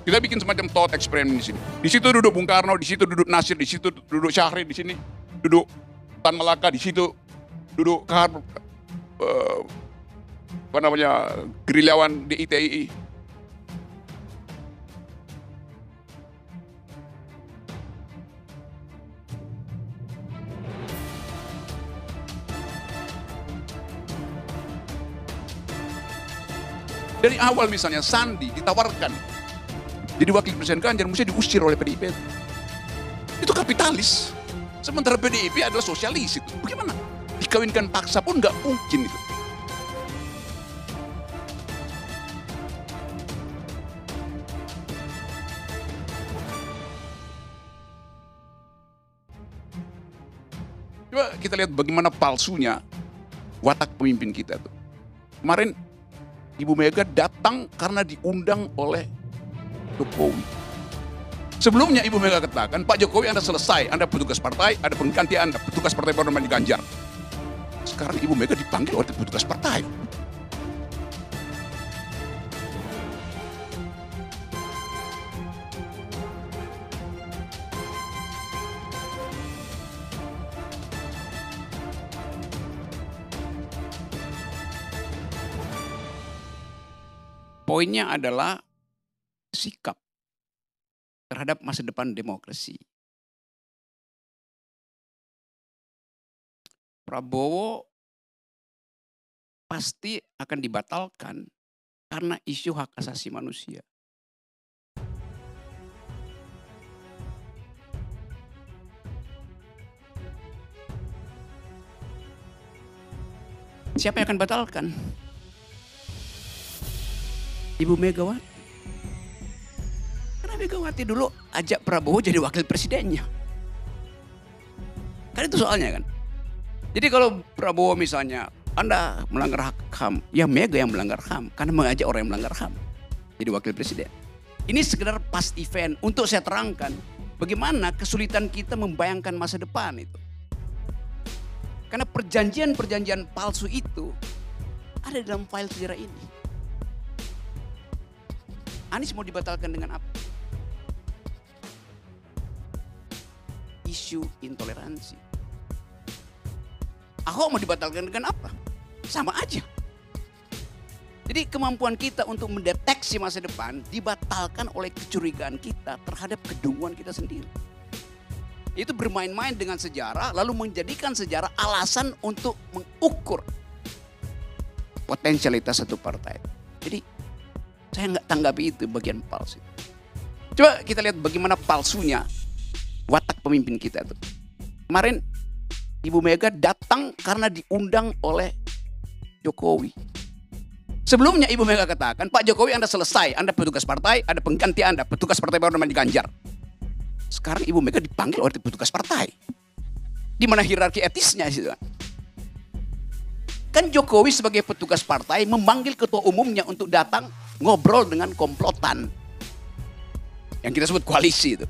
Kita bikin semacam thought experiment di sini. Di situ duduk Bung Karno, di situ duduk Nasir, di situ duduk Syahrir, di sini duduk Tan Malaka, di situ duduk gerilyawan di ITII. Dari awal misalnya Sandi ditawarkan jadi wakil presiden Ganjar, mesti diusir oleh PDIP. Itu kapitalis. Sementara PDIP adalah sosialis itu. Bagaimana? Dikawinkan paksa pun nggak mungkin itu. Coba kita lihat bagaimana palsunya watak pemimpin kita tuh. Kemarin Ibu Mega datang karena diundang oleh Jokowi. Sebelumnya Ibu Mega katakan, Pak Jokowi Anda selesai, Anda petugas partai, ada pengganti Anda, petugas partai baru namanya Ganjar. Sekarang Ibu Mega dipanggil oleh petugas partai. Poinnya adalah sikap terhadap masa depan demokrasi. Prabowo pasti akan dibatalkan karena isu hak asasi manusia. Siapa yang akan batalkan? Ibu Megawati. Karena Megawati dulu ajak Prabowo jadi wakil presidennya. Kan itu soalnya kan. Jadi kalau Prabowo misalnya, Anda melanggar hak HAM, ya Mega yang melanggar HAM. Karena mengajak orang yang melanggar HAM jadi wakil presiden. Ini sekedar past event untuk saya terangkan bagaimana kesulitan kita membayangkan masa depan itu. Karena perjanjian-perjanjian palsu itu ada dalam file sejarah ini. Anies mau dibatalkan dengan apa? Isu intoleransi. Ahok mau dibatalkan dengan apa? Sama aja. Jadi kemampuan kita untuk mendeteksi masa depan dibatalkan oleh kecurigaan kita terhadap kedunguan kita sendiri. Itu bermain-main dengan sejarah lalu menjadikan sejarah alasan untuk mengukur potensialitas satu partai. Jadi saya nggak tanggapi itu bagian palsu. Coba kita lihat bagaimana palsunya watak pemimpin kita itu. Kemarin Ibu Mega datang karena diundang oleh Jokowi. Sebelumnya Ibu Mega katakan, Pak Jokowi Anda selesai, Anda petugas partai, ada pengganti Anda, petugas partai baru namanya Ganjar. Sekarang Ibu Mega dipanggil oleh petugas partai. Di mana hierarki etisnya gitu kan. Kan Jokowi sebagai petugas partai memanggil ketua umumnya untuk datang ngobrol dengan komplotan. Yang kita sebut koalisi itu.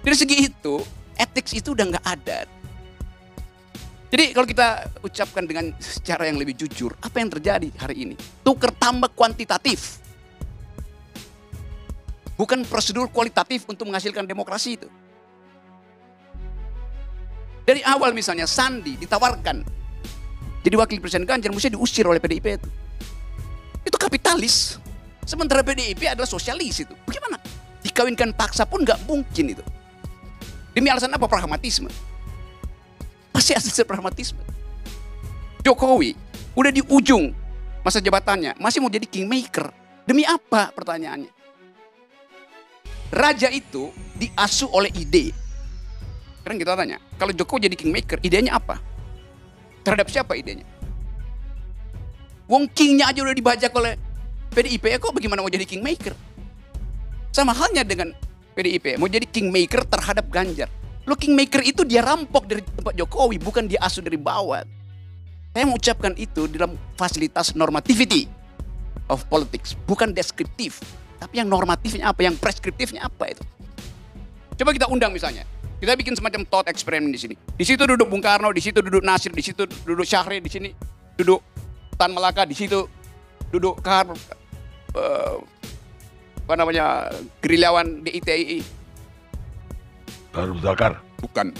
Dari segi itu, etik itu udah nggak ada. Jadi kalau kita ucapkan dengan secara yang lebih jujur, apa yang terjadi hari ini? Tukar tambah kuantitatif. Bukan prosedur kualitatif untuk menghasilkan demokrasi itu. Dari awal misalnya Sandi ditawarkan jadi wakil presiden Ganjar, mesti diusir oleh PDIP itu. Itu kapitalis. Sementara PDIP adalah sosialis itu. Bagaimana? Dikawinkan paksa pun nggak mungkin itu. Demi alasan apa? Pragmatisme. Pasti asal pragmatisme. Jokowi udah di ujung masa jabatannya, masih mau jadi kingmaker. Demi apa pertanyaannya? Raja itu diasuh oleh ide. Sekarang kita tanya, kalau Jokowi jadi kingmaker, idenya apa? Terhadap siapa idenya? Wong kingnya aja udah dibajak oleh PDIP, kok bagaimana mau jadi kingmaker? Sama halnya dengan PDIP, mau jadi kingmaker terhadap Ganjar. Lo kingmaker itu dia rampok dari tempat Jokowi, bukan dia asuh dari bawah. Saya mengucapkan itu dalam fasilitas normativity of politics, bukan deskriptif. Tapi yang normatifnya apa, yang preskriptifnya apa itu. Coba kita undang misalnya. Kita bikin semacam thought experiment di sini. Di situ duduk Bung Karno, di situ duduk Nasir, di situ duduk Syahrir, di sini duduk Tan Malaka, di situ duduk apa namanya, gerilyawan DITII. Abu Bakar. Bukan.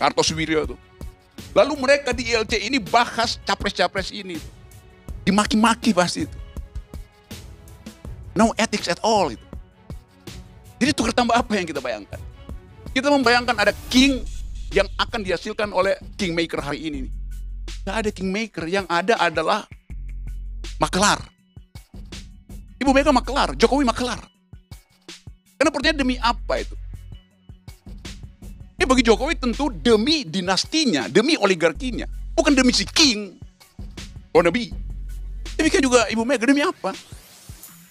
Kartosuwiryo itu. Lalu mereka di ILC ini bahas capres-capres ini. Dimaki-maki pasti itu. No ethics at all itu. Jadi tukar tambah apa yang kita bayangkan? Kita membayangkan ada king yang akan dihasilkan oleh kingmaker hari ini. Gak ada kingmaker, yang ada adalah makelar. Ibu Mega makelar, Jokowi makelar. Karena pertanyaan demi apa itu? Bagi Jokowi tentu demi dinastinya, demi oligarkinya, bukan demi si king. Oh nabi. Demikian juga Ibu Mega, demi apa?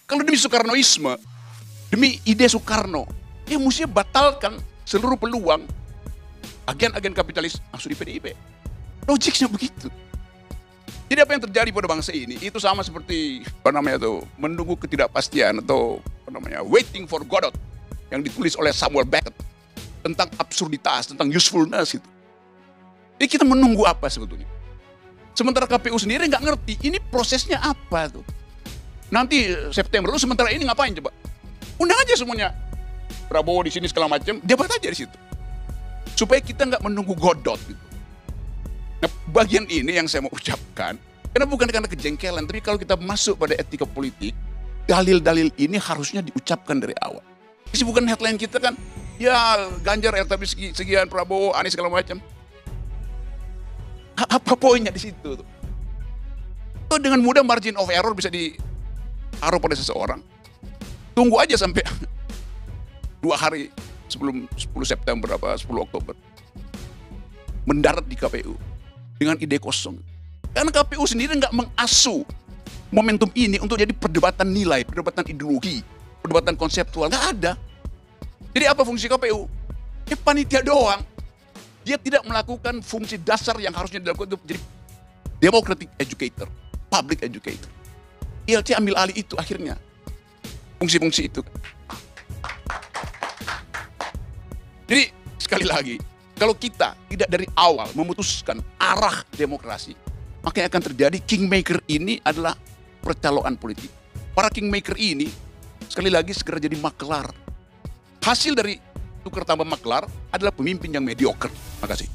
Kalau demi Soekarnoisme, demi ide Soekarno, ya mestinya batalkan seluruh peluang agen-agen kapitalis masuk di PDIP. Logiknya begitu. Jadi apa yang terjadi pada bangsa ini itu sama seperti apa namanya tuh, menunggu ketidakpastian atau apa namanya, waiting for Godot yang ditulis oleh Samuel Beckett tentang absurditas, tentang usefulness itu. Jadi kita menunggu apa sebetulnya? Sementara KPU sendiri nggak ngerti ini prosesnya apa tuh. Nanti September, lu sementara ini ngapain coba? Undang aja semuanya. Prabowo di sini segala macam, jabat aja di situ. Supaya kita nggak menunggu Godot gitu. Nah, bagian ini yang saya mau ucapkan, karena bukan karena kejengkelan, tapi kalau kita masuk pada etika politik, dalil-dalil ini harusnya diucapkan dari awal. Jadi bukan headline kita kan, ya Ganjar elektabilitas sekian, Prabowo, Anies segala macam. Apa poinnya di situ tuh? Tuh dengan mudah margin of error bisa ditaruh pada seseorang. Tunggu aja sampai 2 hari sebelum 10 September apa 10 Oktober. Mendarat di KPU dengan ide kosong. Karena KPU sendiri nggak mengasuh momentum ini untuk jadi perdebatan nilai, perdebatan ideologi, perdebatan konseptual. Nggak ada. Jadi apa fungsi KPU? Ya panitia doang. Dia tidak melakukan fungsi dasar yang harusnya dilakukan untuk jadi democratic educator, public educator. ILC ambil alih itu akhirnya. Fungsi-fungsi itu. Jadi sekali lagi, kalau kita tidak dari awal memutuskan arah demokrasi, maka yang akan terjadi kingmaker ini adalah percaloan politik. Para kingmaker ini sekali lagi segera jadi makelar. Hasil dari tukar tambah makelar adalah pemimpin yang mediocre. Terima kasih.